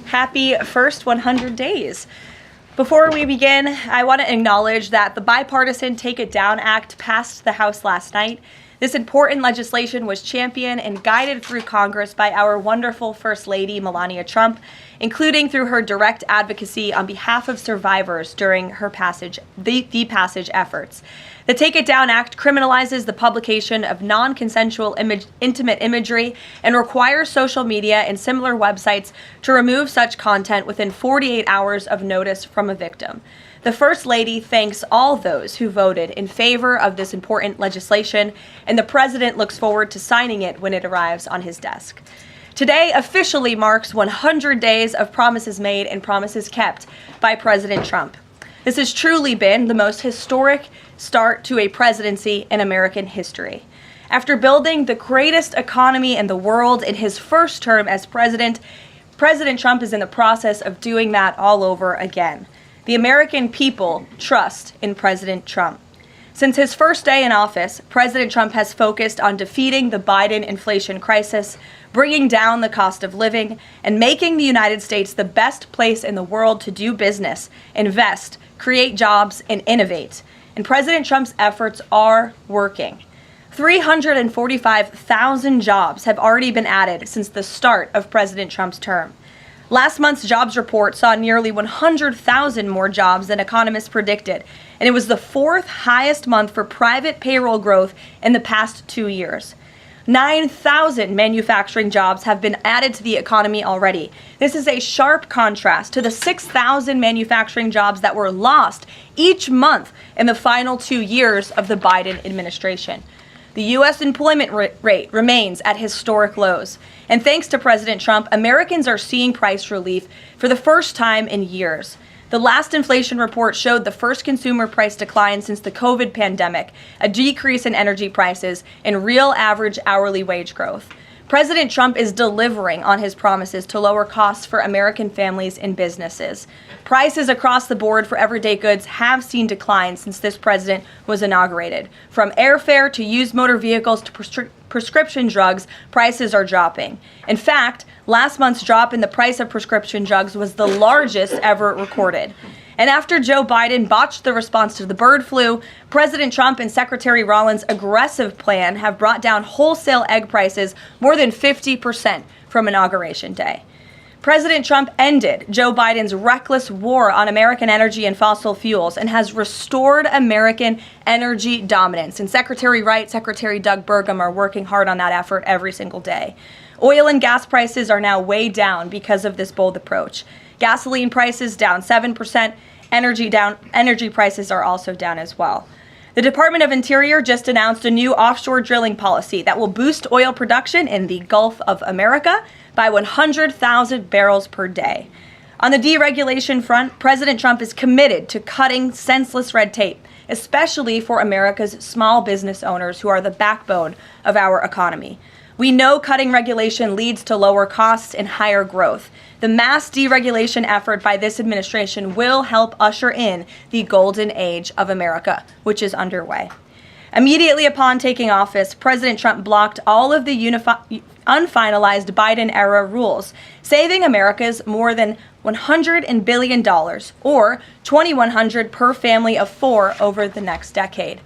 Happy first 100 days. Before we begin, I want to acknowledge that the bipartisan Take It Down Act passed the House last night. This important legislation was championed and guided through Congress by our wonderful First Lady, Melania Trump, including through her direct advocacy on behalf of survivors during her passage efforts. The Take It Down Act criminalizes the publication of non-consensual intimate imagery and requires social media and similar websites to remove such content within 48 hours of notice from a victim. The First Lady thanks all those who voted in favor of this important legislation, and the President looks forward to signing it when it arrives on his desk. Today officially marks 100 days of promises made and promises kept by President Trump. This has truly been the most historic start to a presidency in American history. After building the greatest economy in the world in his first term as president, President Trump is in the process of doing that all over again. The American people trust in President Trump. Since his first day in office, President Trump has focused on defeating the Biden inflation crisis, bringing down the cost of living, and making the United States the best place in the world to do business, invest, create jobs, and innovate. And President Trump's efforts are working. 345,000 jobs have already been added since the start of President Trump's term. Last month's jobs report saw nearly 100,000 more jobs than economists predicted, and it was the fourth highest month for private payroll growth in the past 2 years. 9,000 manufacturing jobs have been added to the economy already. This is a sharp contrast to the 6,000 manufacturing jobs that were lost each month in the final 2 years of the Biden administration. The U.S. employment rate remains at historic lows. And thanks to President Trump, Americans are seeing price relief for the first time in years. The last inflation report showed the first consumer price decline since the COVID pandemic, a decrease in energy prices, and real average hourly wage growth. President Trump is delivering on his promises to lower costs for American families and businesses. Prices across the board for everyday goods have seen declines since this president was inaugurated. From airfare to used motor vehicles to prescription drugs, prices are dropping. In fact, last month's drop in the price of prescription drugs was the largest ever recorded. And after Joe Biden botched the response to the bird flu, President Trump and Secretary Rollins' aggressive plan have brought down wholesale egg prices more than 50% from Inauguration Day. President Trump ended Joe Biden's reckless war on American energy and fossil fuels and has restored American energy dominance. And Secretary Wright, Secretary Doug Burgum are working hard on that effort every single day. Oil and gas prices are now way down because of this bold approach. Gasoline prices down 7%, energy prices are also down as well. The Department of Interior just announced a new offshore drilling policy that will boost oil production in the Gulf of America by 100,000 barrels per day. On the deregulation front, President Trump is committed to cutting senseless red tape, especially for America's small business owners who are the backbone of our economy. We know cutting regulation leads to lower costs and higher growth. The mass deregulation effort by this administration will help usher in the golden age of America, which is underway. Immediately upon taking office, President Trump blocked all of the unfinalized Biden-era rules, saving Americans more than $100 billion, or $2,100 per family of four over the next decade.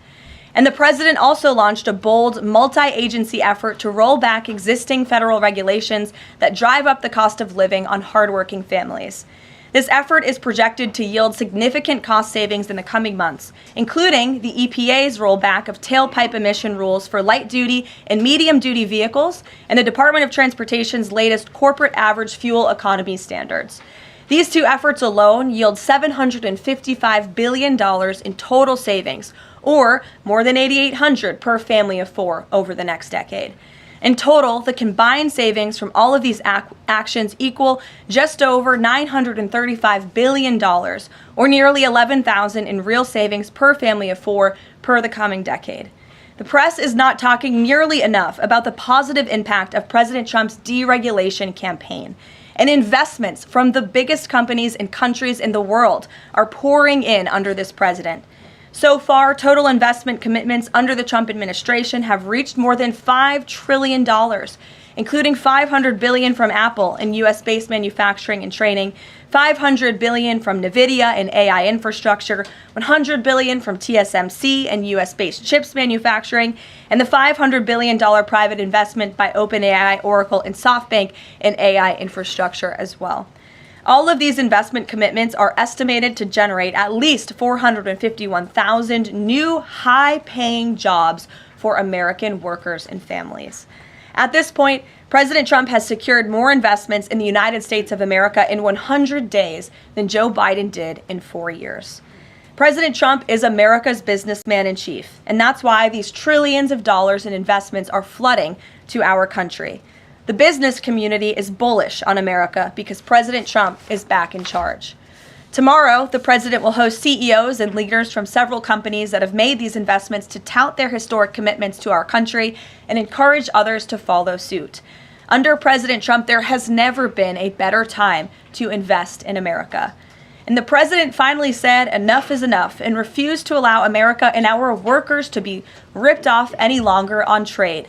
And the president also launched a bold multi-agency effort to roll back existing federal regulations that drive up the cost of living on hardworking families. This effort is projected to yield significant cost savings in the coming months, including the EPA's rollback of tailpipe emission rules for light-duty and medium-duty vehicles and the Department of Transportation's latest corporate average fuel economy standards. These two efforts alone yield $755 billion in total savings, or more than $8,800 per family of four over the next decade. In total, the combined savings from all of these actions equal just over $935 billion, or nearly $11,000 in real savings per family of four per the coming decade. The press is not talking nearly enough about the positive impact of President Trump's deregulation campaign. And investments from the biggest companies and countries in the world are pouring in under this president. So far, total investment commitments under the Trump administration have reached more than $5 trillion. including $500 billion from Apple in U.S.-based manufacturing and training, $500 billion from NVIDIA in AI infrastructure, $100 billion from TSMC and U.S.-based chips manufacturing, and the $500 billion private investment by OpenAI, Oracle, and SoftBank in AI infrastructure as well. All of these investment commitments are estimated to generate at least 451,000 new high-paying jobs for American workers and families. At this point, President Trump has secured more investments in the United States of America in 100 days than Joe Biden did in 4 years. President Trump is America's businessman in chief, and that's why these trillions of dollars in investments are flooding to our country. The business community is bullish on America because President Trump is back in charge. Tomorrow, the president will host CEOs and leaders from several companies that have made these investments to tout their historic commitments to our country and encourage others to follow suit. Under President Trump, there has never been a better time to invest in America. And the president finally said enough is enough and refused to allow America and our workers to be ripped off any longer on trade.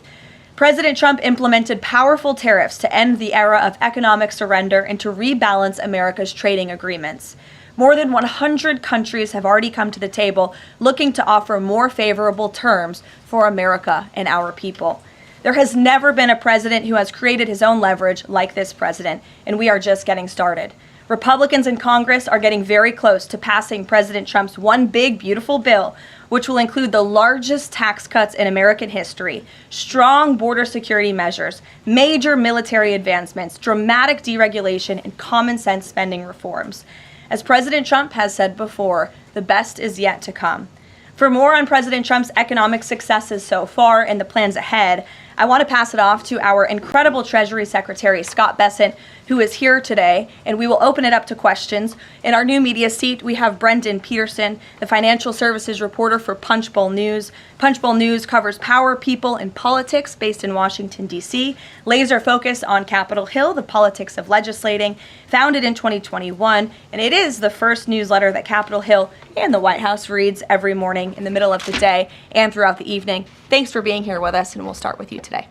President Trump implemented powerful tariffs to end the era of economic surrender and to rebalance America's trading agreements. More than 100 countries have already come to the table looking to offer more favorable terms for America and our people. There has never been a president who has created his own leverage like this president, and we are just getting started. Republicans in Congress are getting very close to passing President Trump's One Big Beautiful Bill, which will include the largest tax cuts in American history, strong border security measures, major military advancements, dramatic deregulation, and common sense spending reforms. As President Trump has said before, the best is yet to come. For more on President Trump's economic successes so far and the plans ahead, I want to pass it off to our incredible Treasury Secretary, Scott Bessent, who is here today, and we will open it up to questions. In our new media seat, we have Brendan Peterson, the financial services reporter for Punchbowl News. Punchbowl News covers power, people, and politics based in Washington, D.C., laser focus on Capitol Hill, the politics of legislating, founded in 2021, and it is the first newsletter that Capitol Hill and the White House reads every morning in the middle of the day and throughout the evening. Thanks for being here with us, and we'll start with you today.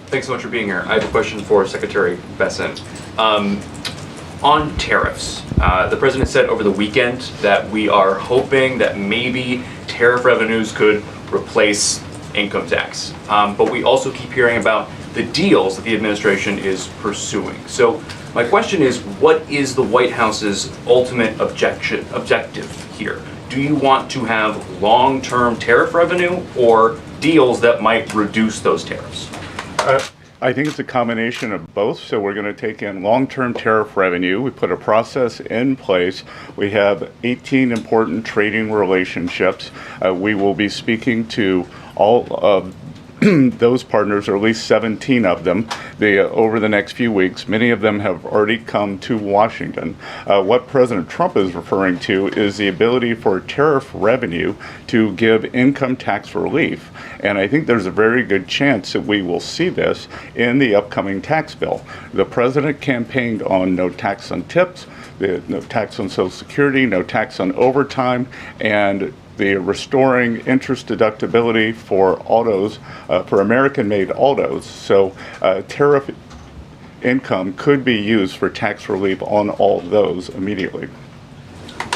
Thanks so much for being here. I have a question for Secretary Bessent. On tariffs, the president said over the weekend that we are hoping that maybe tariff revenues could replace income tax. But we also keep hearing about the deals that the administration is pursuing. So my question is, what is the White House's ultimate objective here? Do you want to have long-term tariff revenue or deals that might reduce those tariffs? I think it's a combination of both. So we're going to take in long-term tariff revenue. We put a process in place. We have 18 important trading relationships. We will be speaking to all of those partners, or at least 17 of them, over the next few weeks. Many of them have already come to Washington. What President Trump is referring to is the ability for tariff revenue to give income tax relief. And I think there's a very good chance that we will see this in the upcoming tax bill. The president campaigned on no tax on tips, no tax on Social Security, no tax on overtime, and the restoring interest deductibility for autos, for American-made autos. So tariff income could be used for tax relief on all of those immediately.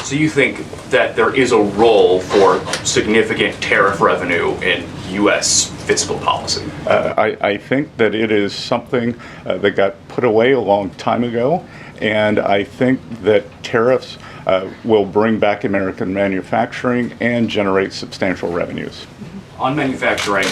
So you think that there is a role for significant tariff revenue in U.S. fiscal policy? I think that it is something that got put away a long time ago, and I think that tariffs will bring back American manufacturing and generate substantial revenues. On manufacturing,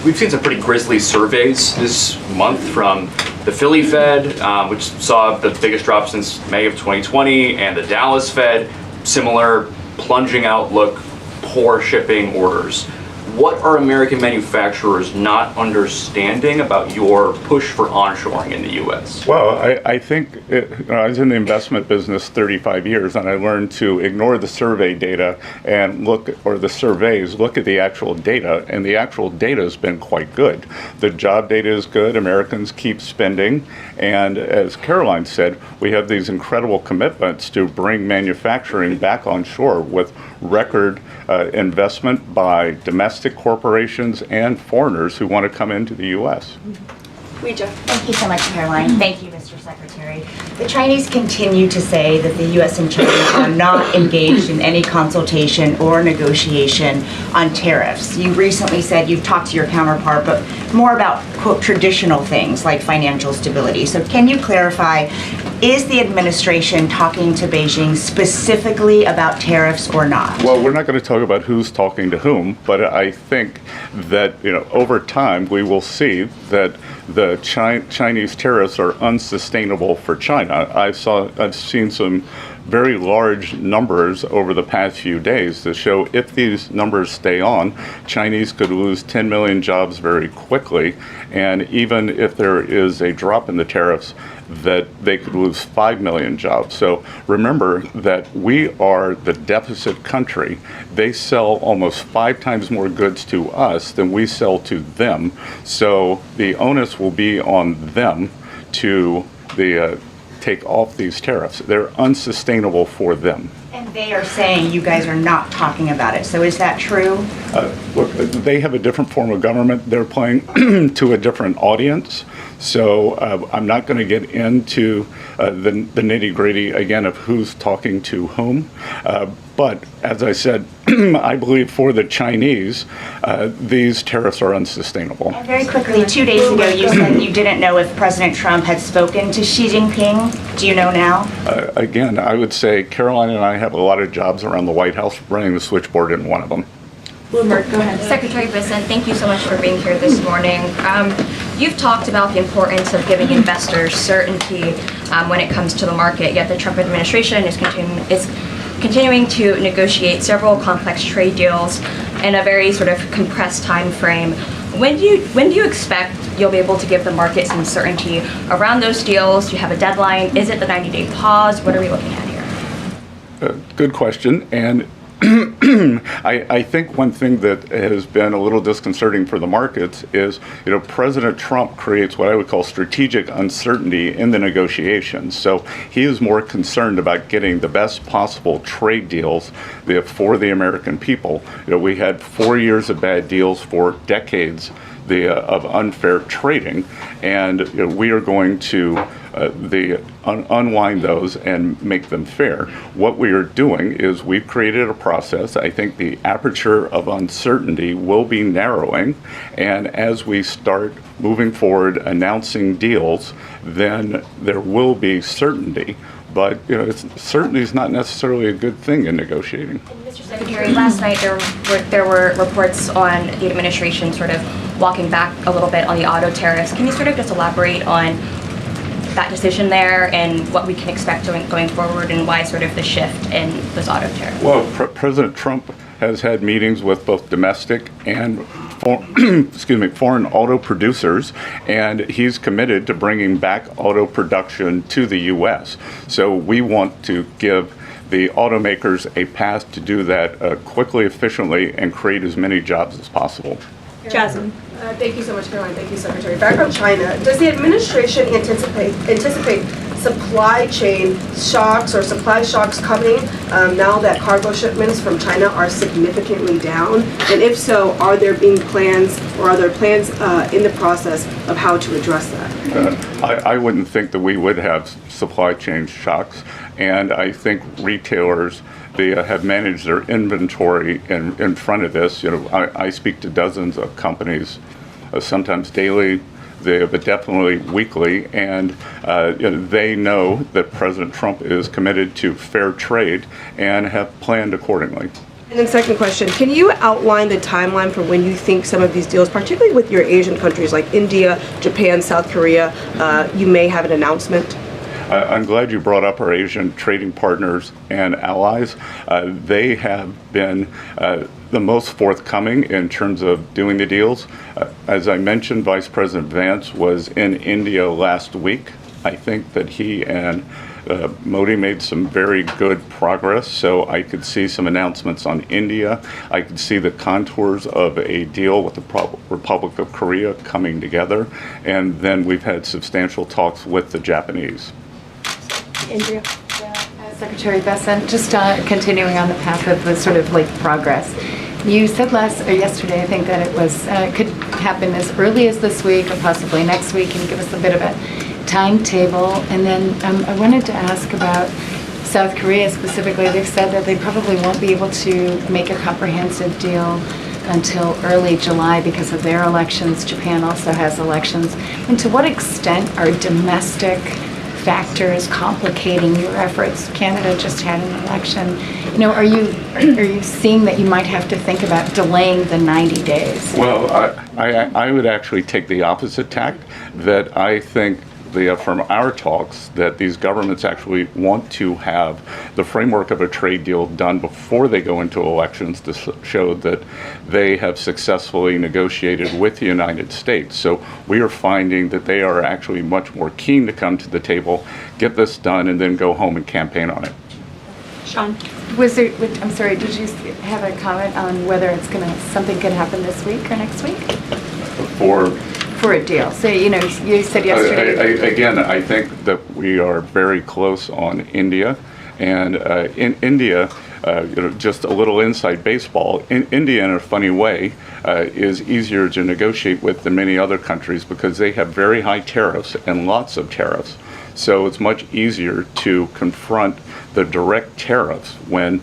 we've seen some pretty grisly surveys this month from the Philly Fed, which saw the biggest drop since May of 2020, and the Dallas Fed, similar plunging outlook, poor shipping orders. What are American manufacturers not understanding about your push for onshoring in the U.S.? Well, I think I was in the investment business 35 years, and I learned to ignore the survey data and look at the actual data, and the actual data has been quite good. The job data is good. Americans keep spending, and as Karoline said, we have these incredible commitments to bring manufacturing back on shore with record investment by domestic domestic corporations and foreigners who want to come into the U.S. Thank you so much, Caroline. Thank you, Mr. Secretary. The Chinese continue to say that the U.S. and China are not engaged in any consultation or negotiation on tariffs. You recently said you've talked to your counterpart, but more about, quote, traditional things like financial stability. So can you clarify, is the administration talking to Beijing specifically about tariffs or not? Well, we're not going to talk about who's talking to whom, but I think that, over time we will see that the Chinese tariffs are unsustainable for China. I've seen some very large numbers over the past few days that show if these numbers stay on, Chinese could lose 10 million jobs very quickly, and even if there is a drop in the tariffs, that they could lose 5 million jobs. So remember that we are the deficit country. They sell almost 5 times more goods to us than we sell to them. So the onus will be on them to take off these tariffs. They're unsustainable for them. And they are saying you guys are not talking about it. So is that true? Look, they have a different form of government. They're playing to a different audience. So I'm not going to get into the nitty-gritty again of who's talking to whom. But as I said, I believe for the Chinese, these tariffs are unsustainable. And very quickly, 2 days ago, you said you didn't know if President Trump had spoken to Xi Jinping. Do you know now? Again, I would say Caroline and I have a lot of jobs around the White House. Running the switchboard isn't one of them. Bloomberg, go ahead. Secretary Bessent, thank you so much for being here this morning. You've talked about the importance of giving investors certainty when it comes to the market, yet the Trump administration is continuing to negotiate several complex trade deals in a very sort of compressed time frame. When do you expect you'll be able to give the market some certainty around those deals? Do you have a deadline? Is it the 90-day pause? What are we looking at here? Good question. And I think one thing that has been a little disconcerting for the markets is, President Trump creates what I would call strategic uncertainty in the negotiations. So he is more concerned about getting the best possible trade deals for the American people. We had 4 years of bad deals for decades of unfair trading, and we are going to unwind those and make them fair. What we are doing is we've created a process. I think the aperture of uncertainty will be narrowing, and as we start moving forward announcing deals, then there will be certainty. But certainty is not necessarily a good thing in negotiating. Mr. Secretary, last night there were reports on the administration sort of walking back a little bit on the auto tariffs. Can you sort of just elaborate on that decision there and what we can expect going forward, and why sort of the shift in those auto tariffs? Well, President Trump has had meetings with both domestic and foreign auto producers, and he's committed to bringing back auto production to the U.S. So we want to give the automakers a path to do that quickly, efficiently, and create as many jobs as possible. Jasmine. Thank you so much, Caroline. Thank you, Secretary. Back on China, does the administration anticipate supply chain shocks or supply shocks coming now that cargo shipments from China are significantly down? And if so, are there plans in the process of how to address that? I wouldn't think that we would have supply chain shocks, and I think retailers have managed their inventory in front of this. I speak to dozens of companies, sometimes daily, but definitely weekly, and they know that President Trump is committed to fair trade and have planned accordingly. And then second question, can you outline the timeline for when you think some of these deals, particularly with your Asian countries like India, Japan, South Korea, you may have an announcement? I'm glad you brought up our Asian trading partners and allies. They have been the most forthcoming in terms of doing the deals. As I mentioned, Vice President Vance was in India last week. I think that he and Modi made some very good progress, so I could see some announcements on India. I could see the contours of a deal with the Republic of Korea coming together, and then we've had substantial talks with the Japanese. Andrea. Secretary Bessent, just continuing on the path of the sort of progress. You said yesterday, I think, that it was could happen as early as this week or possibly next week. Can you give us a bit of a timetable? And then I wanted to ask about South Korea specifically. They've said that they probably won't be able to make a comprehensive deal until early July because of their elections. Japan also has elections. And to what extent are domestic factors complicating your efforts? Canada just had an election. Are you seeing that you might have to think about delaying the 90 days? Well, I would actually take the opposite tack, that I think from our talks that these governments actually want to have the framework of a trade deal done before they go into elections to show that they have successfully negotiated with the United States. So we are finding that they are actually much more keen to come to the table, get this done, and then go home and campaign on it. Sean? I'm sorry, did you have a comment on whether something could happen this week or next week? For a deal. So, you said yesterday. Again, I think that we are very close on India. And in India, just a little inside baseball, India, in a funny way, is easier to negotiate with than many other countries because they have very high tariffs and lots of tariffs. So it's much easier to confront the direct tariffs when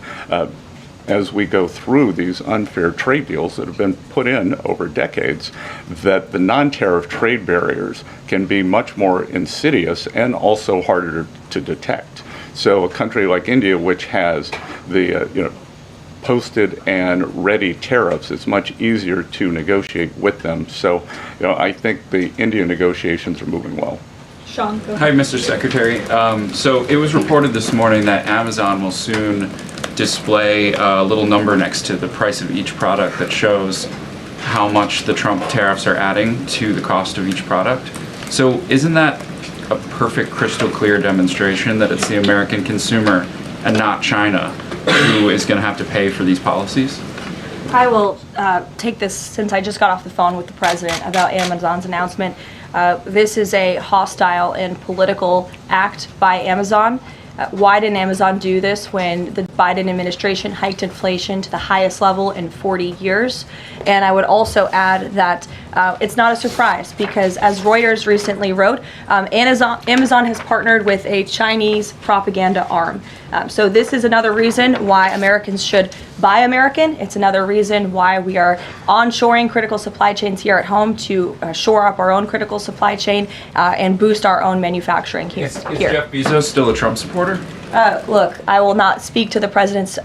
as we go through these unfair trade deals that have been put in over decades, that the non-tariff trade barriers can be much more insidious and also harder to detect. So a country like India, which has the posted and ready tariffs, it's much easier to negotiate with them. So I think the India negotiations are moving well. Sean, go ahead. Hi, Mr. Secretary. So it was reported this morning that Amazon will soon display a little number next to the price of each product that shows how much the Trump tariffs are adding to the cost of each product. So isn't that a perfect crystal clear demonstration that it's the American consumer and not China who is going to have to pay for these policies? I will take this since I just got off the phone with the president about Amazon's announcement. This is a hostile and political act by Amazon. Why didn't Amazon do this when the Biden administration hiked inflation to the highest level in 40 years? And I would also add that it's not a surprise because, as Reuters recently wrote, Amazon has partnered with a Chinese propaganda arm. So this is another reason why Americans should buy American. It's another reason why we are onshoring critical supply chains here at home to shore up our own critical supply chain and boost our own manufacturing here. Is Jeff Bezos still a Trump supporter? Look, I will not speak to the president's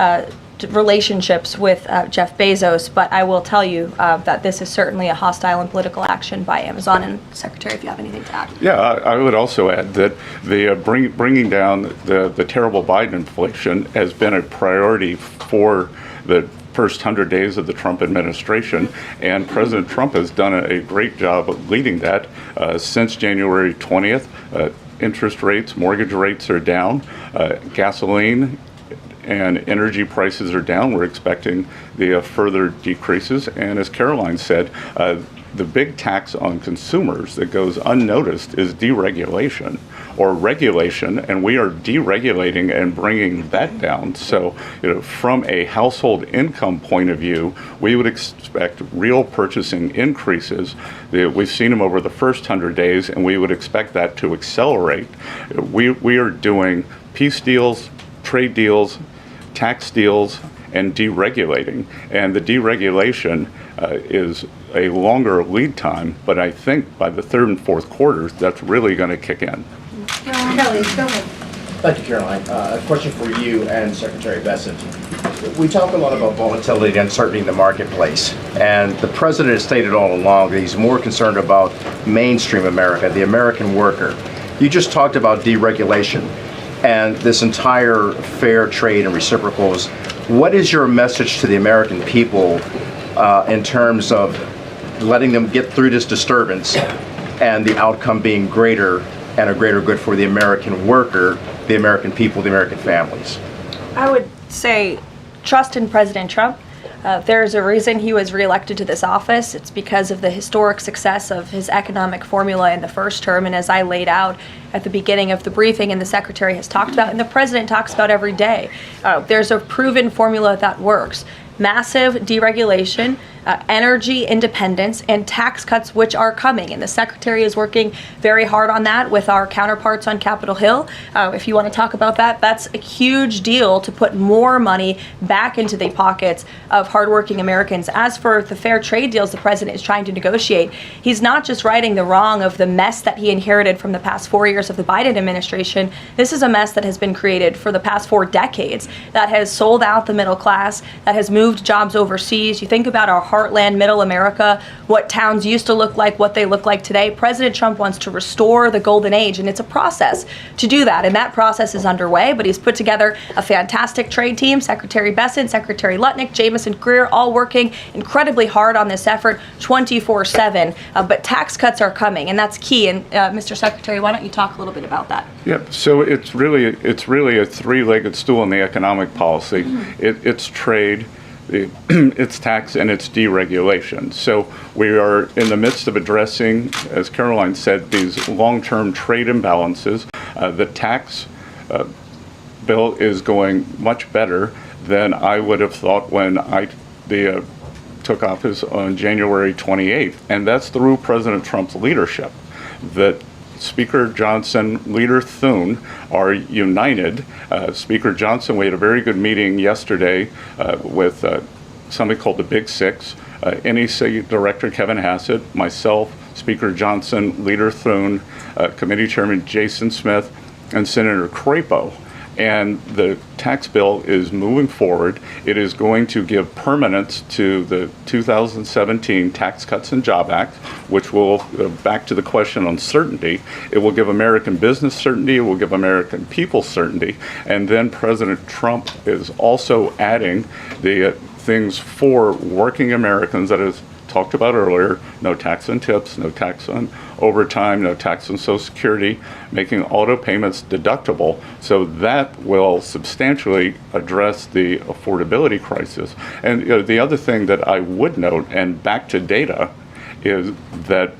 relationships with Jeff Bezos, but I will tell you that this is certainly a hostile and political action by Amazon. And Secretary, if you have anything to add. Yeah, I would also add that the bringing down the terrible Biden inflation has been a priority for the first 100 days of the Trump administration, and President Trump has done a great job of leading that since January 20th. Interest rates, mortgage rates are down, gasoline and energy prices are down. We're expecting the further decreases. And as Karoline said, the big tax on consumers that goes unnoticed is deregulation or regulation, and we are deregulating and bringing that down. So, from a household income point of view, we would expect real purchasing increases. We've seen them over the first 100 days, and we would expect that to accelerate. We are doing peace deals, trade deals, tax deals, and deregulating. And the deregulation is a longer lead time, but I think by the third and fourth quarters, that's really going to kick in. Kelly, go ahead. Thank you, Caroline. A question for you and Secretary Bessent. We talk a lot about volatility and uncertainty in the marketplace, and the president has stated all along that he's more concerned about mainstream America, the American worker. You just talked about deregulation and this entire fair trade and reciprocals. What is your message to the American people in terms of letting them get through this disturbance and the outcome being greater and a greater good for the American worker, the American people, the American families? I would say trust in President Trump. There's a reason he was reelected to this office. It's because of the historic success of his economic formula in the first term. And as I laid out at the beginning of the briefing and the Secretary has talked about and the President talks about every day, there's a proven formula that works. massive deregulation, energy independence, and tax cuts, which are coming. And the Secretary is working very hard on that with our counterparts on Capitol Hill. If you want to talk about that, that's a huge deal to put more money back into the pockets of hardworking Americans. As for the fair trade deals the president is trying to negotiate, he's not just righting the wrong of the mess that he inherited from the past 4 years of the Biden administration. This is a mess that has been created for the past 4 decades that has sold out the middle class, that has moved jobs overseas. You think about our heartland, middle America, what towns used to look like, what they look like today. President Trump wants to restore the golden age, and it's a process to do that. And that process is underway, but he's put together a fantastic trade team. Secretary Bessent, Secretary Lutnick, Jamieson Greer, all working incredibly hard on this effort 24/7. But tax cuts are coming, and that's key. And Mr. Secretary, why don't you talk a little bit about that? Yep. So it's really a three-legged stool in the economic policy. It's trade, it's tax, and it's deregulation. So we are in the midst of addressing, as Karoline said, these long-term trade imbalances. The tax bill is going much better than I would have thought when I took office on January 28th, and that's through President Trump's leadership. That Speaker Johnson, Leader Thune are united. Speaker Johnson, we had a very good meeting yesterday with somebody called the Big Six, NEC Director Kevin Hassett, myself, Speaker Johnson, Leader Thune, Committee Chairman Jason Smith, and Senator Crapo. And the tax bill is moving forward. It is going to give permanence to the 2017 Tax Cuts and Job Act, which will, back to the question on certainty, it will give American business certainty, it will give American people certainty, and then President Trump is also adding the things for working Americans that is talked about earlier: no tax on tips, no tax on overtime, no tax on Social Security, making auto payments deductible. So that will substantially address the affordability crisis. And the other thing that I would note, and back to data, is that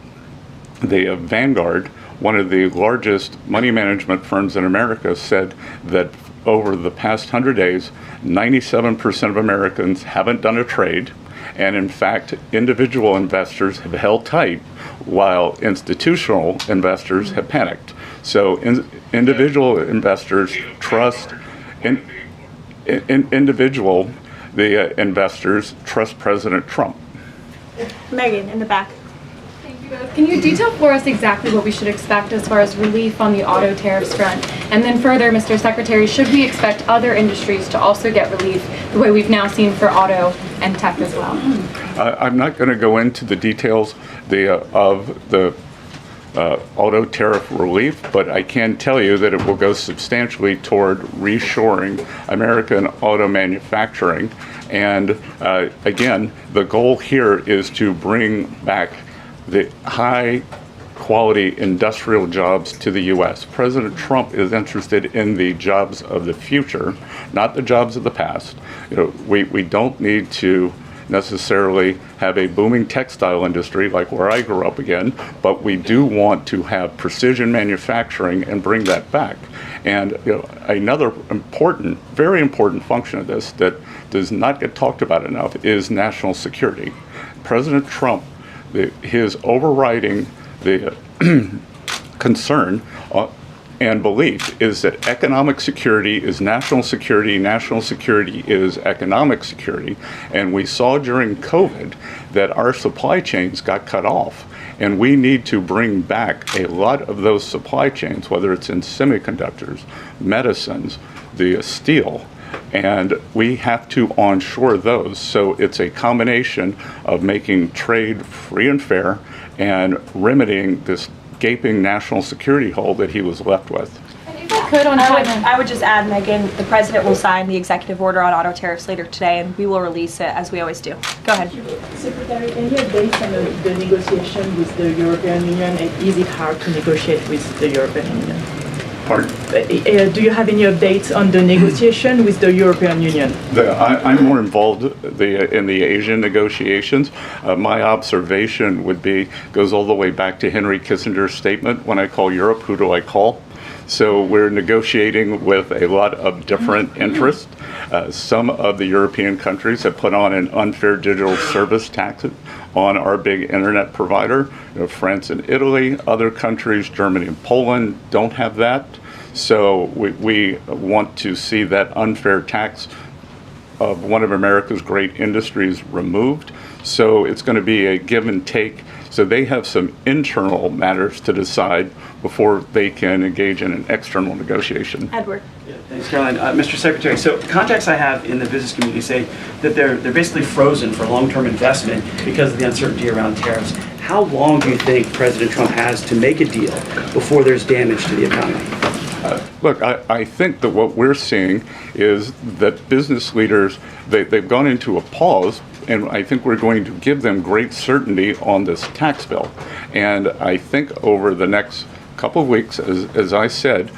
the Vanguard, one of the largest money management firms in America, said that over the past 100 days, 97% of Americans haven't done a trade. And in fact, individual investors have held tight while institutional investors have panicked. So individual investors trust, investors trust President Trump. Megan, in the back. Thank you both. Can you detail for us exactly what we should expect as far as relief on the auto tariffs front? And then further, Mr. Secretary, should we expect other industries to also get relief the way we've now seen for auto and tech as well? I'm not going to go into the details of the auto tariff relief, but I can tell you that it will go substantially toward reshoring American auto manufacturing. And again, the goal here is to bring back the high quality industrial jobs to the U.S. President Trump is interested in the jobs of the future, not the jobs of the past. We don't need to necessarily have a booming textile industry like where I grew up again, but we do want to have precision manufacturing and bring that back. And another important, very important function of this that does not get talked about enough is national security. President Trump, his overriding the concern and belief is that economic security is national security is economic security. And we saw during COVID that our supply chains got cut off. And we need to bring back a lot of those supply chains, whether it's in semiconductors, medicines, the steel, and we have to onshore those. So it's a combination of making trade free and fair and remedying this gaping national security hole that he was left with. If I could on I would just add, Megan, the president will sign the executive order on auto tariffs later today, and we will release it as we always do. Go ahead. Secretary, can you update on the negotiation with the European Union, and is it hard to negotiate with the European Union? Pardon? Do you have any updates on the negotiation with the European Union? I'm more involved in the Asian negotiations. My observation would be, goes all the way back to Henry Kissinger's statement, when I call Europe, who do I call? So we're negotiating with a lot of different interests. Some of the European countries have put on an unfair digital service tax on our big internet provider. France and Italy, other countries, Germany and Poland, don't have that. So we want to see that unfair tax of one of America's great industries removed. So it's going to be a give and take. So they have some internal matters to decide before they can engage in an external negotiation. Edward. Yeah, thanks, Caroline. Mr. Secretary, so contacts I have in the business community say that they're basically frozen for long-term investment because of the uncertainty around tariffs. How long do you think President Trump has to make a deal before there's damage to the economy? Look, I think that what we're seeing is that business leaders, they've gone into a pause, and I think we're going to give them great certainty on this tax bill. And I think over the next couple of weeks, as I said,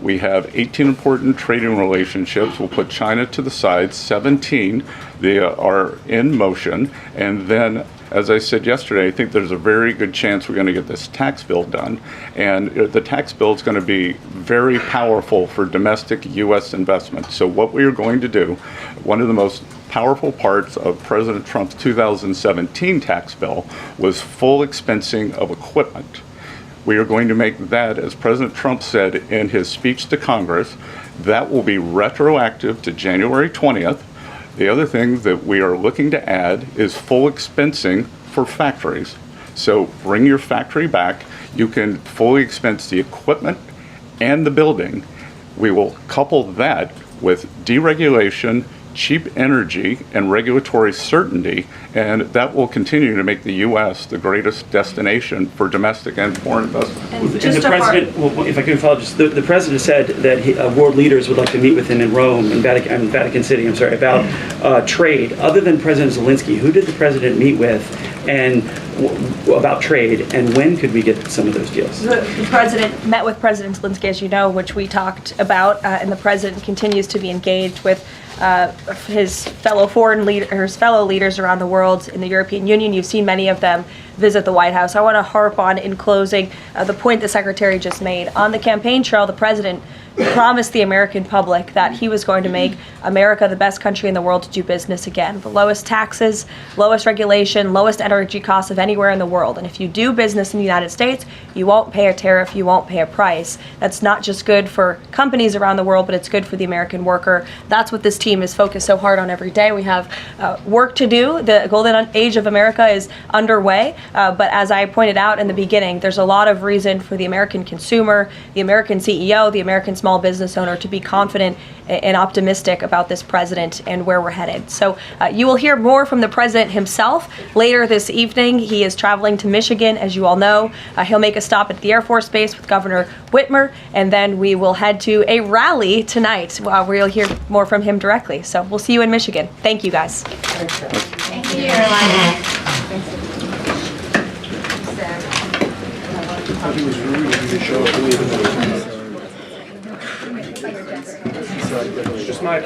we have 18 important trading relationships. We'll put China to the side. 17 they are in motion. And then, as I said yesterday, I think there's a very good chance we're going to get this tax bill done. And the tax bill is going to be very powerful for domestic U.S. investment. So what we are going to do, one of the most powerful parts of President Trump's 2017 tax bill was full expensing of equipment. We are going to make that, as President Trump said in his speech to Congress, that will be retroactive to January 20th. The other thing that we are looking to add is full expensing for factories. So bring your factory back. You can fully expense the equipment and the building. We will couple that with deregulation, cheap energy, and regulatory certainty, and that will continue to make the U.S. the greatest destination for domestic and foreign investment. And the president, well, if I can follow, just the president said that world leaders would like to meet with him in Rome, in Vatican City, about trade. Other than President Zelensky, who did the president meet with, and about trade, and when could we get some of those deals? The president met with President Zelensky, as you know, which we talked about, and the president continues to be engaged with his fellow fellow leaders around the world in the European Union. You've seen many of them visit the White House. I want to harp on, in closing, the point the Secretary just made. On the campaign trail, the president promised the American public that he was going to make America the best country in the world to do business again. The lowest taxes, lowest regulation, lowest energy costs of anywhere in the world. And if you do business in the United States, you won't pay a tariff, you won't pay a price. That's not just good for companies around the world, but it's good for the American worker. That's what this team is focused so hard on every day. We have work to do. The golden age of America is underway. But as I pointed out in the beginning, there's a lot of reason for the American consumer, the American CEO, the American small business owner to be confident and optimistic about this president and where we're headed. So you will hear more from the president himself later this evening. He is traveling to Michigan, as you all know. He'll make a stop at the Air Force Base with Governor Whitmer, and then we will head to a rally tonight where you'll hear more from him directly. So we'll see you in Michigan. Thank you, guys. Thank you, Caroline. Just my